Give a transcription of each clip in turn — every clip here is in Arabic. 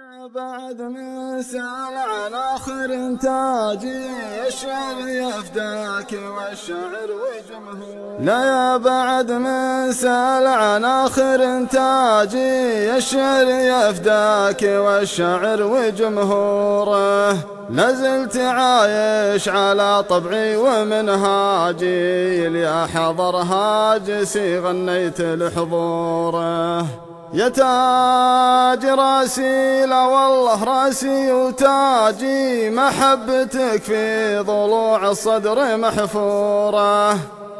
بعد من سال عن آخر إنتاجي الشعر يفداك والشعر وجمهور. لا يا بعد من سال عن آخر إنتاجي الشعر يفداك والشعر وجمهوره. لازلت عايش على طبعي ومنهاجي ليا حضر هاجسي غنيت لحضوره. يا تاج راسي لا والله راسي وتاجي محبتك في ضلوع الصدر محفورة.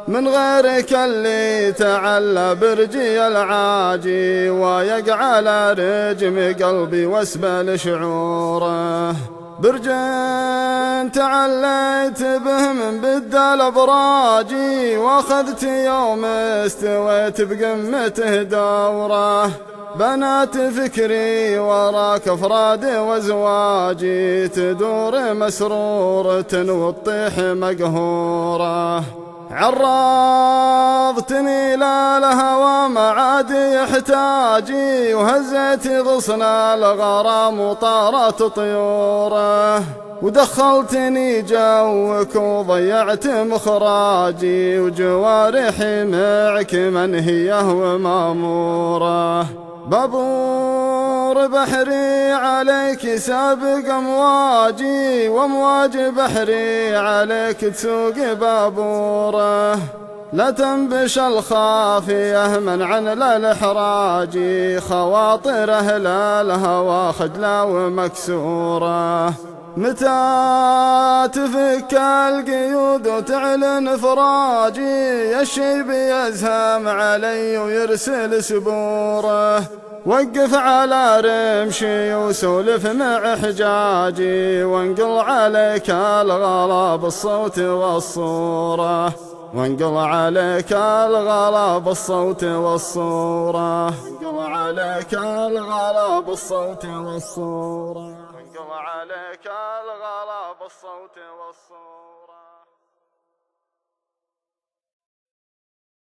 من غيرك اللي تعلى برجي العاجي ويقع على رجم قلبي واسبل شعوره. برج تعليت به من بدال ابراجي واخذت يوم استويت بقمته دوره. بنات فكري وراك افرادي وازواجي تدور مسرورة وتطيح مقهورة. عرضتني لا الهوى معادي يحتاجي وهزيت غصن الغرام وطارت طيوره. ودخلتني جوك وضيعت مخراجي وجوارحي معك منهيه وماموره. بابور بحري عليك سابق امواجي وامواج بحري عليك تسوق بابوره. لا تنبش الخافيه منعا للإحراج خواطر أهل الهوى خجلة ومكسوره. متى تفك القيود وتعلن فراجي الشيب يزهم علي ويرسل سبوره. وقف على رمشي وسولف مع حجاجي وانقل عليك الغلا بالصوت والصورة. وانقل عليك الغلا بالصوت والصورة. وانقل عليك الغلا بالصوت والصورة. وانقل عليك الغلا بالصوت والصورة.